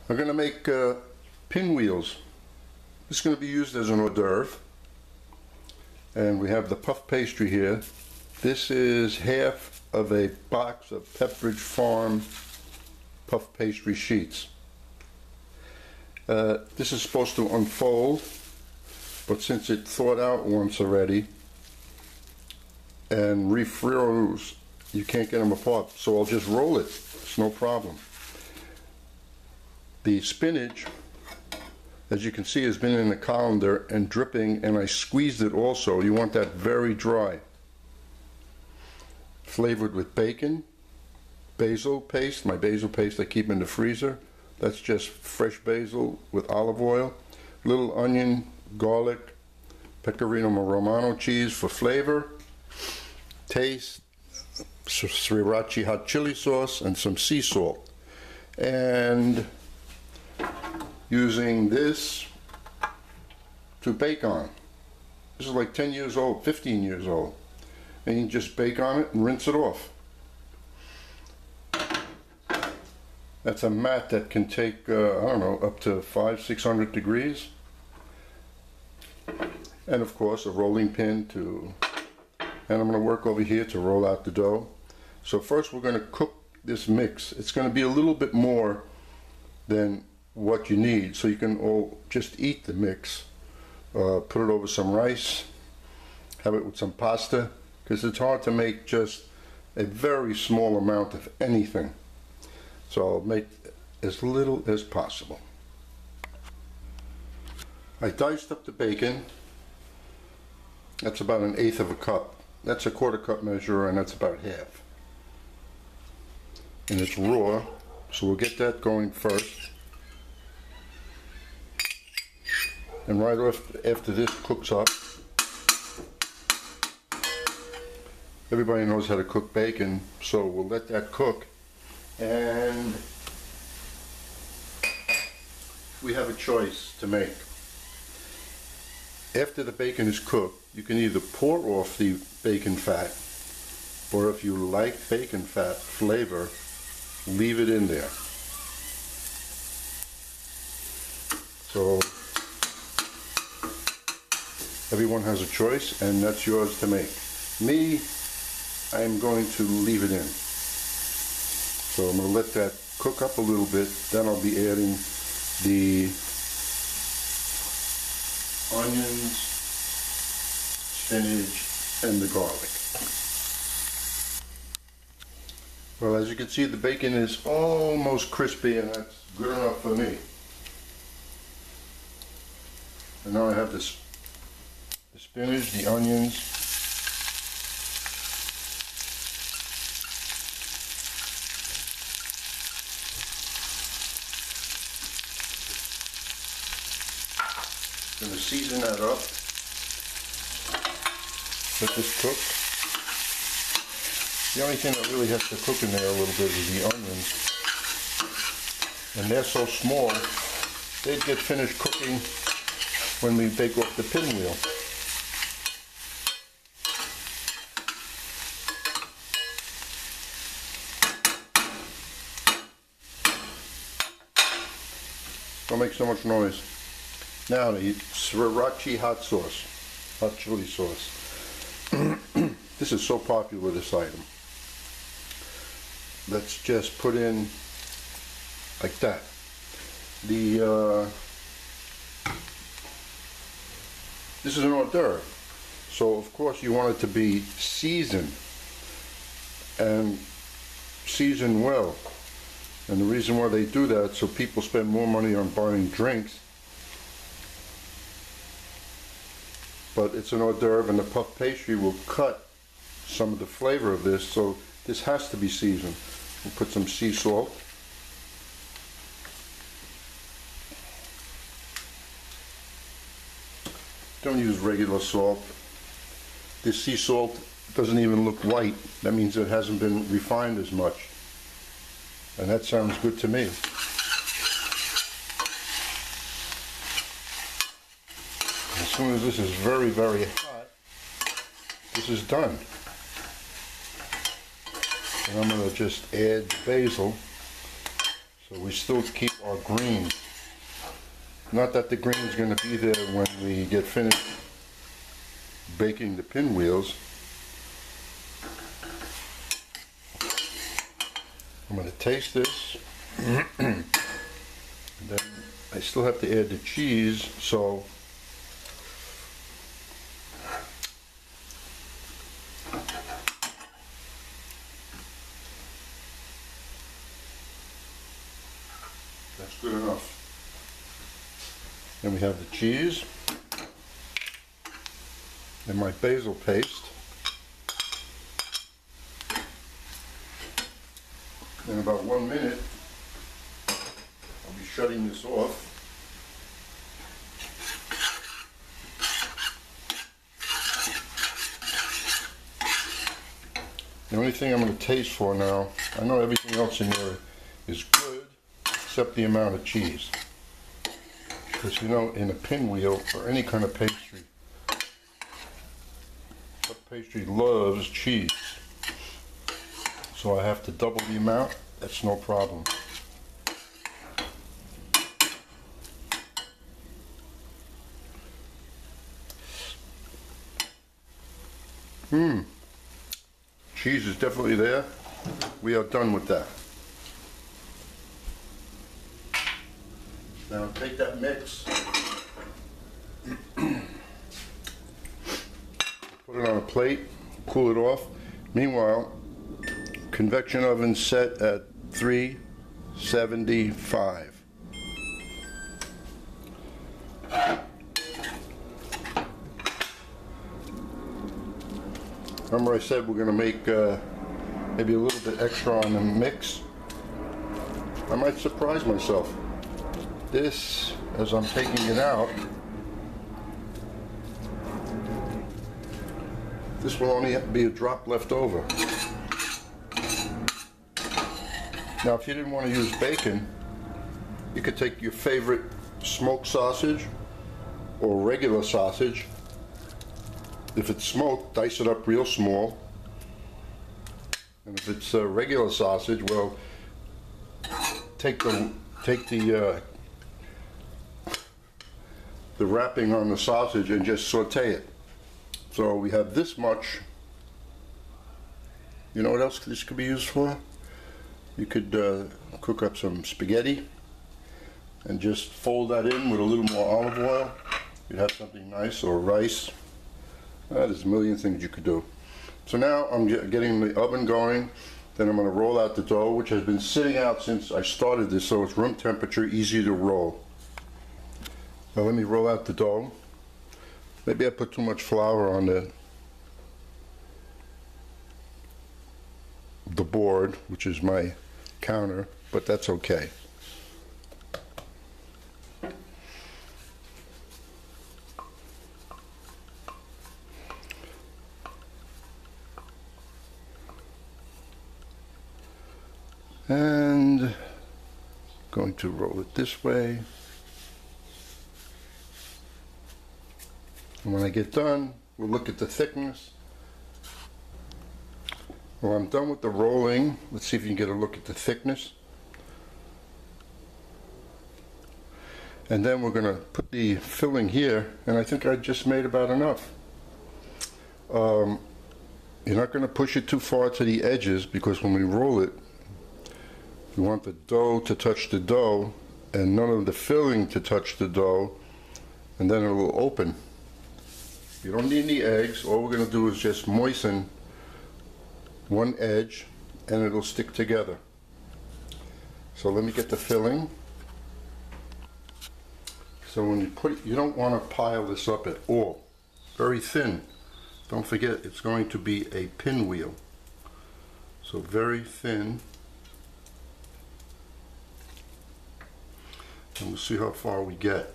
I'm going to make pinwheels. This is going to be used as an hors d'oeuvre. And we have the puff pastry here. This is half of a box of Pepperidge Farm puff pastry sheets. This is supposed to unfold, but since it thawed out once already and refroze, you can't get them apart, so I'll just roll it. It's no problem. The spinach, as you can see, has been in the colander and dripping, and I squeezed it also. You want that very dry. Flavored with bacon, basil paste. My basil paste I keep in the freezer. That's just fresh basil with olive oil, little onion, garlic, pecorino romano cheese for flavor, taste, sriracha hot chili sauce, and some sea salt. And using this to bake on. This is like 10 years old, 15 years old. And you just bake on it and rinse it off. That's a mat that can take, I don't know, up to 500-600 degrees. And of course a rolling pin to, and I'm going to work over here to roll out the dough. So first we're going to cook this mix. It's going to be a little bit more than what you need, so you can all just eat the mix. Put it over some rice, have it with some pasta, because it's hard to make just a very small amount of anything. So I'll make as little as possible. I diced up the bacon. That's about 1/8 of a cup. That's a 1/4 cup measure, and that's about half. And it's raw, so we'll get that going first. And right after this cooks up, everybody knows how to cook bacon, so we'll let that cook. And we have a choice to make. After the bacon is cooked, you can either pour off the bacon fat, or if you like bacon fat flavor, leave it in there. So everyone has a choice, and that's yours to make. Me, I'm going to leave it in. So I'm going to let that cook up a little bit, then I'll be adding the onions, spinach, and the garlic. Well, as you can see, the bacon is almost crispy, and that's good enough for me. And now I have the spinach, the onions, going to season that up. Let this cook. The only thing that really has to cook in there a little bit is the onions. And they're so small, they'd get finished cooking when we bake off the pinwheel. Don't make so much noise. Now the sriracha hot sauce, hot chili sauce. This is so popular, this item. Let's just put in like that. This is an hors d'oeuvre, so of course you want it to be seasoned, and seasoned well. And the reason why they do that, so people spend more money on buying drinks. But it's an hors d'oeuvre, and the puff pastry will cut some of the flavor of this, so this has to be seasoned. We'll put some sea salt. Don't use regular salt. This sea salt doesn't even look white. That means it hasn't been refined as much. And that sounds good to me. As soon as this is very, very hot, this is done. And I'm going to just add basil. So we still keep our green. Not that the green is going to be there when we get finished baking the pinwheels. I'm going to taste this. And then I still have to add the cheese, so that's good enough. Then we have the cheese and my basil paste. In about 1 minute, I'll be shutting this off. The only thing I'm going to taste for now, I know everything else in there is good except the amount of cheese. Because you know, in a pinwheel or any kind of pastry loves cheese. So I have to double the amount. That's no problem. Cheese is definitely there. We are done with that. Now take that mix, put it on a plate, cool it off. Meanwhile, convection oven set at 375. Remember I said we're going to make maybe a little bit extra on the mix? I might surprise myself. This, as I'm taking it out, this will only be a drop left over. Now if you didn't want to use bacon, you could take your favorite smoked sausage or regular sausage. If it's smoked, dice it up real small. And if it's regular sausage, well, take the wrapping on the sausage and just saute it. So we have this much. You know what else this could be used for? You could cook up some spaghetti and just fold that in with a little more olive oil. You'd have something nice, or rice. There's a million things you could do. So now I'm getting the oven going. Then I'm going to roll out the dough, which has been sitting out since I started this, so it's room temperature, easy to roll. Now let me roll out the dough. Maybe I put too much flour on the board, which is my counter, but that's okay. And going to roll it this way. And when I get done, we'll look at the thickness. Well, I'm done with the rolling. Let's see if you can get a look at the thickness. And then we're going to put the filling here, and I think I just made about enough. You're not going to push it too far to the edges, because when we roll it, you want the dough to touch the dough and none of the filling to touch the dough, and then it will open. You don't need any eggs. All we're going to do is just moisten one edge and it'll stick together. So let me get the filling. So when you put it, you don't want to pile this up at all. Very thin. Don't forget, it's going to be a pinwheel. So very thin. And we'll see how far we get.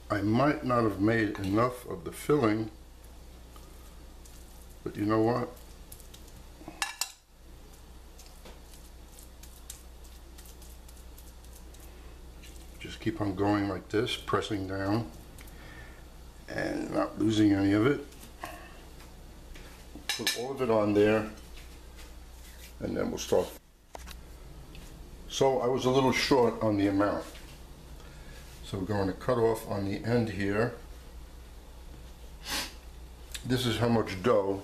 I might not have made enough of the filling, but you know what? Just keep on going like this, pressing down and not losing any of it. Put all of it on there, and then we'll start. So I was a little short on the amount. So we're going to cut off on the end here. This is how much dough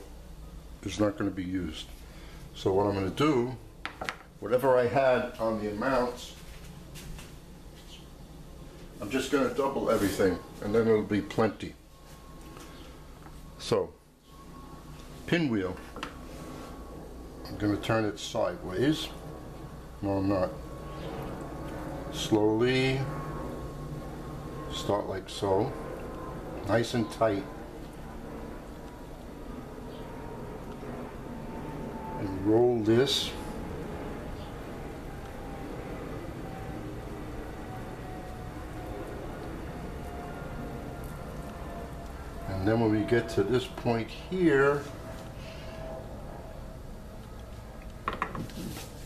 is not going to be used. So what I'm going to do, whatever I had on the amounts, I'm just going to double everything, and then it'll be plenty. So, pinwheel, I'm going to turn it sideways. No, I'm not. Slowly, start like so, nice and tight. And roll this. And then when we get to this point here,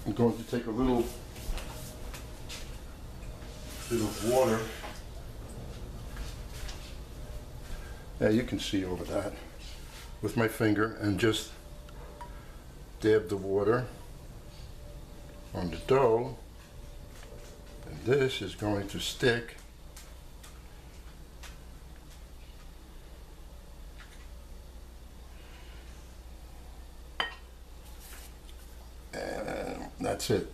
I'm going to take a little bit of water. Yeah, you can see over that with my finger, and just dab the water on the dough, and this is going to stick. And that's it.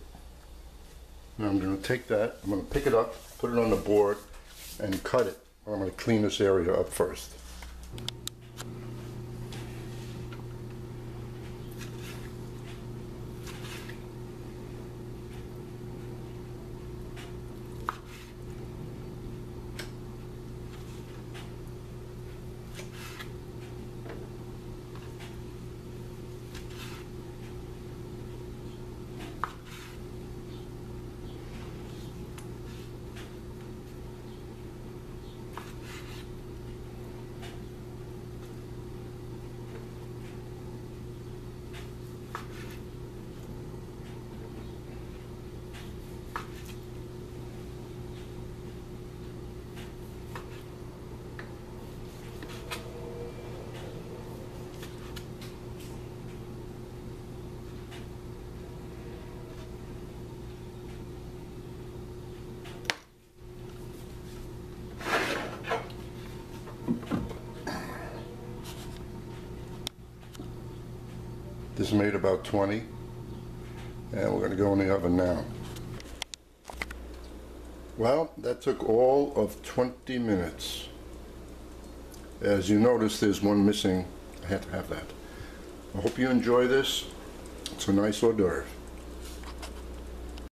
Now I'm going to take that, I'm going to pick it up, put it on the board, and cut it. I'm going to clean this area up first. This made about 20, and we're going to go in the oven now. Well, that took all of 20 minutes. As you notice, there's one missing. I had to have that. I hope you enjoy this. It's a nice hors d'oeuvre.